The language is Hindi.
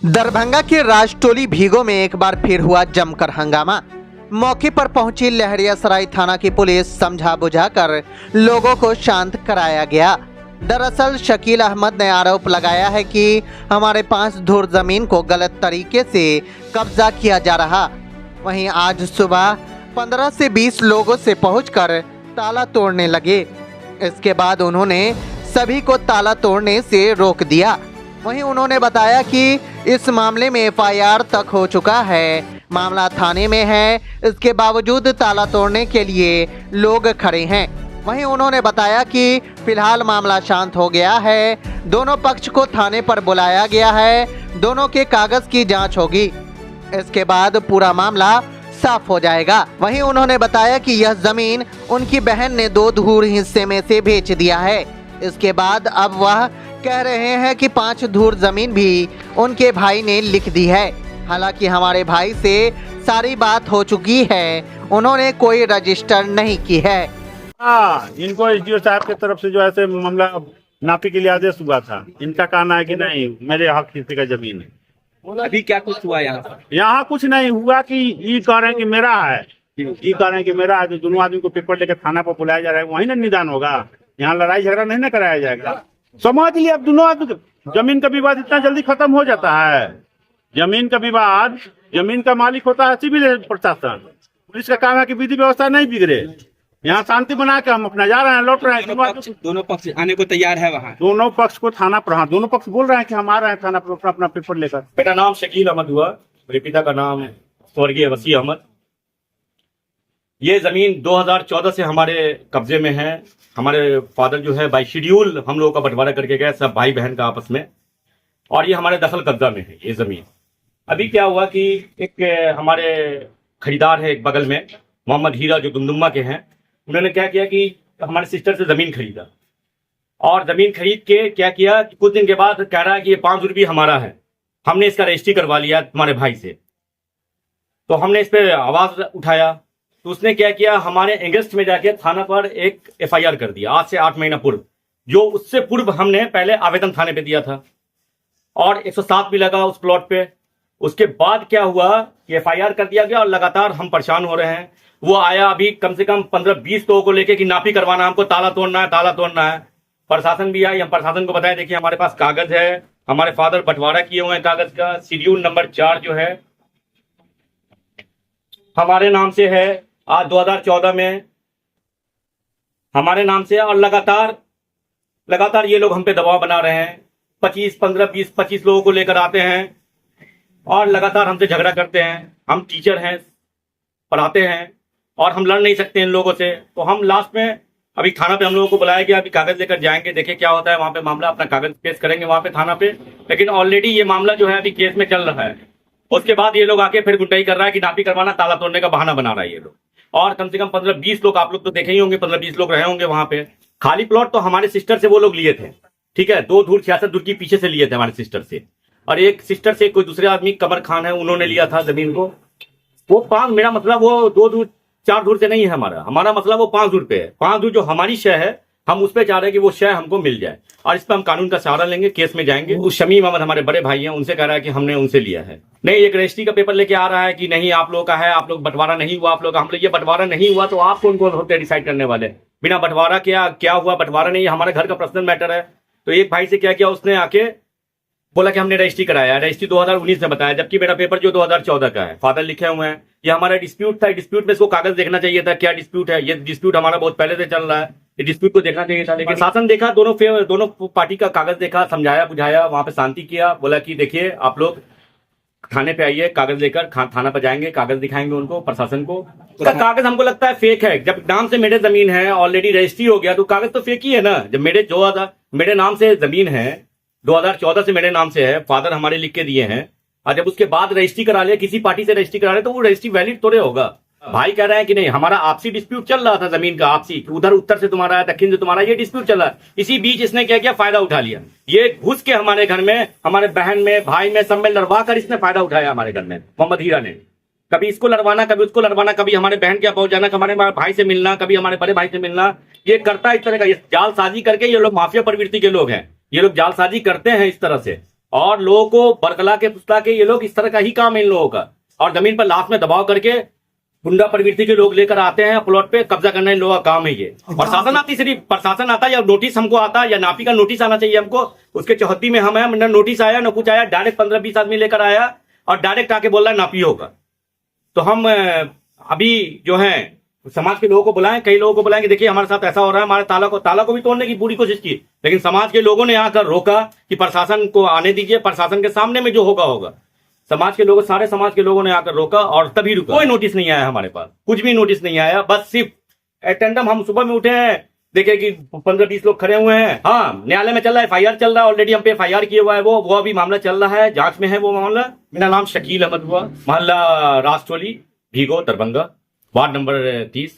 दरभंगा के राजटोली भीगो में एक बार फिर हुआ जमकर हंगामा। मौके पर पहुंची लहरियासराय थाना की पुलिस समझा बुझाकर लोगों को शांत कराया गया। दरअसल शकील अहमद ने आरोप लगाया है कि हमारे 5 धुर जमीन को गलत तरीके से कब्जा किया जा रहा। वहीं आज सुबह 15 से 20 लोगों से पहुंचकर ताला तोड़ने लगे। इसके बाद उन्होंने सभी को ताला तोड़ने से रोक दिया। वहीं उन्होंने बताया कि इस मामले में एफआईआर तक हो चुका है, मामला थाने में है, इसके बावजूद ताला तोड़ने के लिए लोग खड़े हैं। वहीं उन्होंने बताया कि फिलहाल मामला शांत हो गया है, दोनों पक्ष को थाने पर बुलाया गया है, दोनों के कागज की जांच होगी, इसके बाद पूरा मामला साफ हो जाएगा। वहीं उन्होंने बताया कि यह जमीन उनकी बहन ने 2 धूर हिस्से में से बेच दिया है। इसके बाद अब वह कह रहे हैं कि 5 धूर जमीन भी उनके भाई ने लिख दी है। हालांकि हमारे भाई से सारी बात हो चुकी है, उन्होंने कोई रजिस्टर नहीं की है। हाँ, इनको एसडीओ साहब की तरफ से जो है मामला नापी के लिए आदेश हुआ था। इनका कहना है कि नहीं, मेरे हक हिस्से का जमीन है। अभी क्या कुछ हुआ यहाँ? यहाँ कुछ नहीं हुआ कि ये कह रहे हैं कि मेरा है, ये कह रहे हैं कि मेरा है। तो दोनों आदमी को पेपर लेकर थाना पर बुलाया जा रहा है, वहीं ना निदान होगा। यहाँ लड़ाई झगड़ा नहीं ना कराया जाएगा। समझ लिया, अब दोनों आदमी जमीन का विवाद इतना जल्दी खत्म हो जाता है। जमीन का विवाद, जमीन का मालिक होता है सिविल प्रशासन। पुलिस का काम है कि विधि व्यवस्था नहीं बिगड़े। यहाँ शांति बना के हम अपना जा रहे हैं, लौट रहे हैं। दोनों पक्ष आने को तैयार है वहाँ? दोनों पक्ष को थाना पर, हाँ, दोनों पक्ष बोल रहे हैं कि हम आ रहे हैं थाना पर अपना अपना पेपर लेकर। मेरा नाम शकील अहमद हुआ, मेरे पिता का नाम स्वर्गीय वसी अहमद। ये जमीन 2014 से हमारे कब्जे में है। हमारे फादर जो है बाई शेड्यूल हम लोगों का बंटवारा करके गए, सब भाई बहन का आपस में, और ये हमारे दखल कब्जा में है ये जमीन। अभी क्या हुआ कि एक हमारे खरीदार है एक बगल में, मोहम्मद हीरा, जो दुमदुमा के हैं, उन्होंने क्या किया कि हमारे सिस्टर से जमीन खरीदा, और जमीन खरीद के क्या किया कि कुछ दिन के बाद कह रहा है कि ये 5 रुपये हमारा है, हमने इसका रजिस्ट्री करवा लिया तुम्हारे भाई से। तो हमने इस पर आवाज उठाया, तो उसने क्या किया, हमारे अगस्त में जाके थाना पर एक एफआईआर कर दिया, आज से 8 महीना पूर्व। जो उससे पूर्व हमने पहले आवेदन थाने पे दिया था और 107 भी लगा उस प्लॉट पे। उसके बाद क्या हुआ कि एफआईआर कर दिया गया और लगातार हम परेशान हो रहे हैं। वो आया अभी कम से कम 15-20 लोगों को लेके कि नापी करवाना, हमको ताला तोड़ना है, ताला तोड़ना है। प्रशासन भी आई, हम प्रशासन को बताया देखिए हमारे पास कागज है, हमारे फादर बंटवारा किए हुए हैं कागज का, शेड्यूल नंबर 4 जो है हमारे नाम से है, आज 2014 में हमारे नाम से। और लगातार ये लोग हम पे दबाव बना रहे हैं। 25 लोगों को लेकर आते हैं और लगातार हमसे झगड़ा करते हैं। हम टीचर हैं, पढ़ाते हैं और हम लड़ नहीं सकते इन लोगों से। तो हम लास्ट में अभी थाना पे हम लोगों को बुलाया गया, अभी कागज लेकर जाएंगे, देखें क्या होता है वहां पे मामला, अपना कागज पेश करेंगे वहां पे थाना पे। लेकिन ऑलरेडी ये मामला जो है अभी केस में चल रहा है। उसके बाद ये लोग आके फिर गुंडाई कर रहा है कि नापी करवाना, ताला तोड़ने का बहाना बना रहा है ये लोग। और कम से कम 15-20 लोग, आप लोग तो देखे ही होंगे, 15-20 लोग रहे होंगे वहां पे। खाली प्लॉट तो हमारे सिस्टर से वो लोग लिए थे, ठीक है, 2 धूर 66 धूर की पीछे से लिए थे हमारे सिस्टर से। और एक सिस्टर से कोई दूसरे आदमी कमर खान है, उन्होंने लिया था जमीन को। वो 5, मेरा मतलब वो 2 धूर 4 धूर से नहीं है हमारा मतलब वो 5 धूर पे है। 5 धूर जो हमारी शय है, हम उस पर चाह रहे हैं कि वो शय हमको मिल जाए, और इस पर हम कानून का सहारा लेंगे, केस में जाएंगे। उस शमीम अहमद हमारे बड़े भाई हैं, उनसे कह रहा है कि हमने उनसे लिया है। नहीं, एक रजिस्ट्री का पेपर लेके आ रहा है कि नहीं आप लोग का है, आप लोग बंटवारा नहीं हुआ, आप लोग। हम लोग ये बंटवारा नहीं हुआ तो आप कौन होते डिसाइड करने वाले? बिना बंटवारा क्या हुआ, बंटवारा नहीं, हमारे घर का पर्सनल मैटर है। तो एक भाई से क्या किया, उसने आके बोला कि हमने रजिस्ट्री कराया, रजिस्ट्री 2019 में बताया, जबकि मेरा पेपर जो 2014 का है, फादर लिखे हुए हैं। ये हमारा डिस्प्यूट था, डिस्प्यूट में इसको कागज देखना चाहिए था, क्या डिस्प्यूट है। ये डिस्प्यूट हमारा बहुत पहले से चल रहा है, ये डिस्प्यूट को देखना चाहिए था। लेकिन शासन देखा, दोनों पार्टी का कागज देखा, समझाया बुझाया, वहां पे शांति किया, बोला कि देखिए आप लोग थाने पे आइए, कागज लेकर थाना पे जाएंगे, कागज दिखाएंगे उनको, प्रशासन को। कागज हमको लगता है फेक है। जब नाम से मेरे जमीन है, ऑलरेडी रजिस्ट्री हो गया, तो कागज तो फेक ही है ना। जब मेरे नाम से जमीन है, 2014 से मेरे नाम से है, फादर हमारे लिख के दिए हैं, और जब उसके बाद रजिस्ट्री करा लिया, किसी पार्टी से रजिस्ट्री करा लिया, तो वो रजिस्ट्री वैलिड थोड़े होगा। भाई कह रहे हैं कि नहीं, हमारा आपसी डिस्प्यूट चल रहा था, जमीन का आपसी, उधर उत्तर से तुम्हारा है, दक्षिण से तुम्हारा, ये डिस्प्यूट चल रहा है। इसी बीच इसने क्या किया, फायदा उठा लिया। ये घुस के हमारे घर में, हमारे बहन में, भाई में, सब में लड़वा कर इसने फायदा उठाया हमारे घर में। मोहम्मद हीरा ने कभी इसको लड़वाना, कभी उसको लड़वाना, कभी हमारे बहन के पहुंच जाना, हमारे भाई से मिलना, कभी हमारे बड़े भाई से मिलना। ये करता इस तरह का, ये जालसाजी करके, ये लोग माफिया प्रवृत्ति के लोग हैं, ये लोग जालसाजी करते हैं इस तरह से। और लोगों को बरगला के फुसला के ये लोग इस तरह का ही काम है इन लोगों का। और जमीन पर लाश में दबाव करके गुंडा प्रवृत्ति के लोग लेकर आते हैं, प्लॉट पे कब्जा करना इन लोगों का काम है ये। और शासन आती, सिर्फ प्रशासन आता या नोटिस हमको आता या नापी का नोटिस आना चाहिए हमको। उसके चौहत्ती में हम है, ना नोटिस आया ना कुछ आया, डायरेक्ट 15-20 आदमी लेकर आया और डायरेक्ट आके बोल रहा है नापी होगा। तो हम अभी जो है समाज के लोगों को बुलाएं, कई लोगों को बुलाएं कि देखिए हमारे साथ ऐसा हो रहा है, हमारे ताला को भी तोड़ने की पूरी कोशिश की, लेकिन समाज के लोगों ने आकर रोका कि प्रशासन को आने दीजिए, प्रशासन के सामने में जो होगा होगा। समाज के लोगों, सारे समाज के लोगों ने आकर रोका और तभी रुका। कोई नोटिस नहीं आया हमारे पास, कुछ भी नोटिस नहीं आया। बस सिर्फ अटेंडम, हम सुबह में उठे हैं, देखे कि 15-20 लोग खड़े हुए हैं। हाँ, न्यायालय में चल रहा है, FIR चल रहा है, ऑलरेडी हम पे FIR किया हुआ है, वो अभी मामला चल रहा है, जांच में है वो मामला। मेरा नाम शकील अहमद हुआ, मोहल्ला राजटोली, भीगो, दरभंगा, वार्ड नंबर 30।